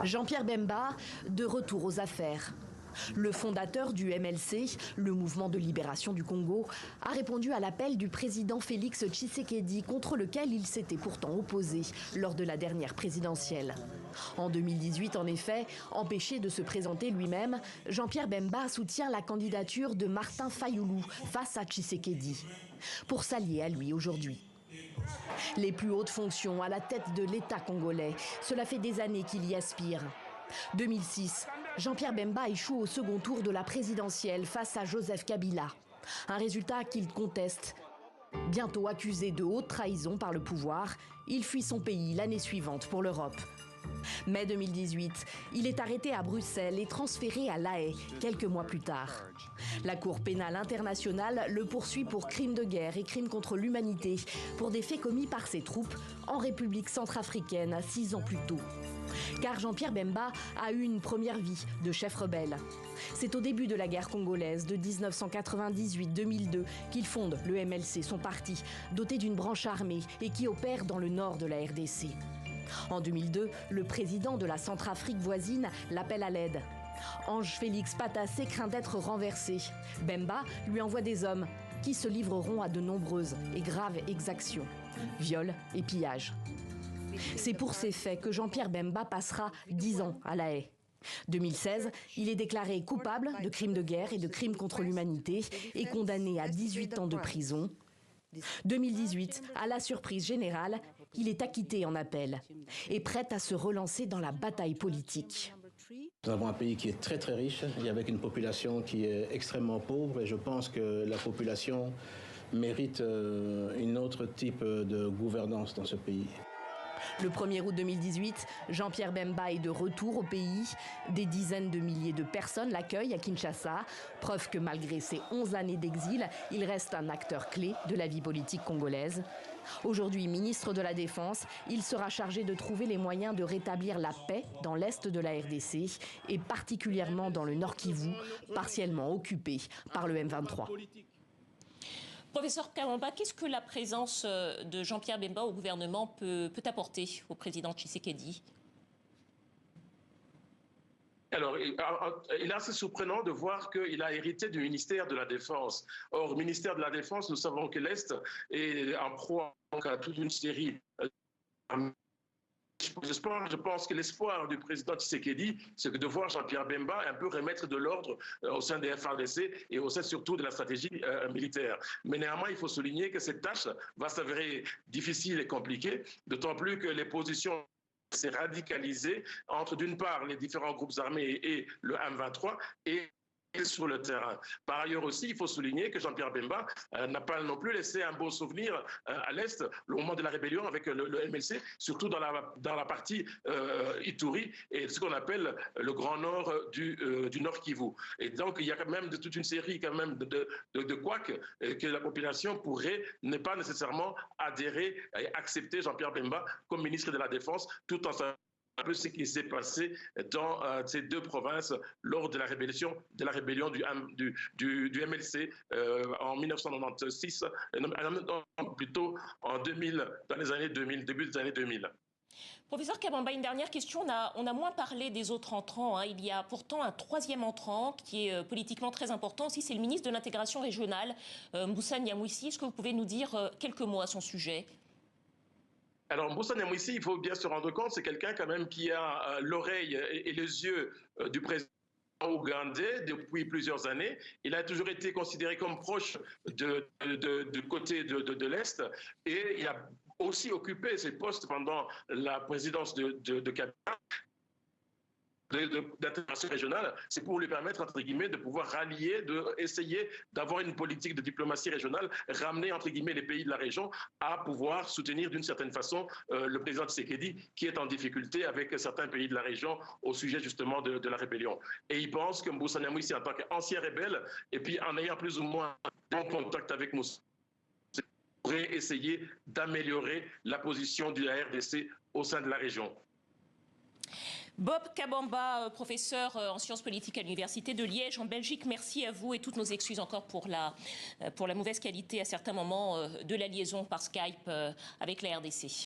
Jean-Pierre Bemba, de retour aux affaires. Le fondateur du MLC, le Mouvement de libération du Congo, a répondu à l'appel du président Félix Tshisekedi, contre lequel il s'était pourtant opposé lors de la dernière présidentielle. En 2018, en effet, empêché de se présenter lui-même, Jean-Pierre Bemba soutient la candidature de Martin Fayulu face à Tshisekedi, pour s'allier à lui aujourd'hui. Les plus hautes fonctions à la tête de l'État congolais, cela fait des années qu'il y aspire. 2006, Jean-Pierre Bemba échoue au second tour de la présidentielle face à Joseph Kabila. Un résultat qu'il conteste. Bientôt accusé de haute trahison par le pouvoir, il fuit son pays l'année suivante pour l'Europe. Mai 2018, il est arrêté à Bruxelles et transféré à La Haye quelques mois plus tard. La Cour pénale internationale le poursuit pour crimes de guerre et crimes contre l'humanité pour des faits commis par ses troupes en République centrafricaine 6 ans plus tôt. Car Jean-Pierre Bemba a eu une première vie de chef rebelle. C'est au début de la guerre congolaise de 1998-2002 qu'il fonde le MLC, son parti, doté d'une branche armée et qui opère dans le nord de la RDC. En 2002, le président de la Centrafrique voisine l'appelle à l'aide. Ange Félix Patassé craint d'être renversé. Bemba lui envoie des hommes qui se livreront à de nombreuses et graves exactions, viols et pillages. C'est pour ces faits que Jean-Pierre Bemba passera 10 ans à La Haye. 2016, il est déclaré coupable de crimes de guerre et de crimes contre l'humanité et condamné à 18 ans de prison. 2018, à la surprise générale, il est acquitté en appel et prêt à se relancer dans la bataille politique. Nous avons un pays qui est très très riche et avec une population qui est extrêmement pauvre, et je pense que la population mérite un autre type de gouvernance dans ce pays. Le 1er août 2018, Jean-Pierre Bemba est de retour au pays. Des dizaines de milliers de personnes l'accueillent à Kinshasa. Preuve que malgré ses 11 années d'exil, il reste un acteur clé de la vie politique congolaise. Aujourd'hui ministre de la Défense, il sera chargé de trouver les moyens de rétablir la paix dans l'est de la RDC et particulièrement dans le Nord Kivu, partiellement occupé par le M23. Professeur Kabamba, qu'est-ce que la présence de Jean-Pierre Bemba au gouvernement peut apporter au président Tshisekedi? Alors, il est assez surprenant de voir qu'il a hérité du ministère de la Défense. Or, le ministère de la Défense, nous savons que l'Est est en proie à toute une série Je pense que l'espoir du président Tshisekedi, c'est de voir Jean-Pierre Bemba un peu remettre de l'ordre au sein des FARDC et au sein surtout de la stratégie militaire. Mais néanmoins, il faut souligner que cette tâche va s'avérer difficile et compliquée, d'autant plus que les positions s'est radicalisées entre d'une part les différents groupes armés et le M23 et sur le terrain. Par ailleurs aussi, il faut souligner que Jean-Pierre Bemba n'a pas non plus laissé un beau souvenir à l'Est, au moment de la rébellion avec le MLC, surtout dans la partie Ituri et ce qu'on appelle le Grand Nord du Nord Kivu. Et donc, il y a quand même toute une série quand même de couacs que la population pourrait ne pas nécessairement adhérer et accepter Jean-Pierre Bemba comme ministre de la Défense, tout en un peu ce qui s'est passé dans ces deux provinces lors de la rébellion du MLC en 1996, plutôt en 2000, dans les années 2000, début des années 2000. Professeur Kabamba, une dernière question. On a moins parlé des autres entrants. Il y a pourtant un troisième entrant qui est politiquement très important aussi, c'est le ministre de l'intégration régionale, Moussa Nyamwisi. Est-ce que vous pouvez nous dire quelques mots à son sujet ? Alors, Moussa Nyamwisi, il faut bien se rendre compte, c'est quelqu'un quand même qui a l'oreille et les yeux du président ougandais depuis plusieurs années. Il a toujours été considéré comme proche du côté de l'Est et il a aussi occupé ces postes pendant la présidence de Kabila. D'intégration régionale, c'est pour lui permettre, entre guillemets, de pouvoir rallier, d'essayer d'avoir une politique de diplomatie régionale, ramener, entre guillemets, les pays de la région à pouvoir soutenir d'une certaine façon le président Tshisekedi qui est en difficulté avec certains pays de la région au sujet justement de la rébellion. Et il pense que Moussa Nyamwisi, en tant qu'ancien rebelle, et puis en ayant plus ou moins bon contact avec Moussa, pourrait essayer d'améliorer la position de la RDC au sein de la région. Bob Kabamba, professeur en sciences politiques à l'Université de Liège en Belgique, merci à vous et toutes nos excuses encore pour la mauvaise qualité à certains moments de la liaison par Skype avec la RDC.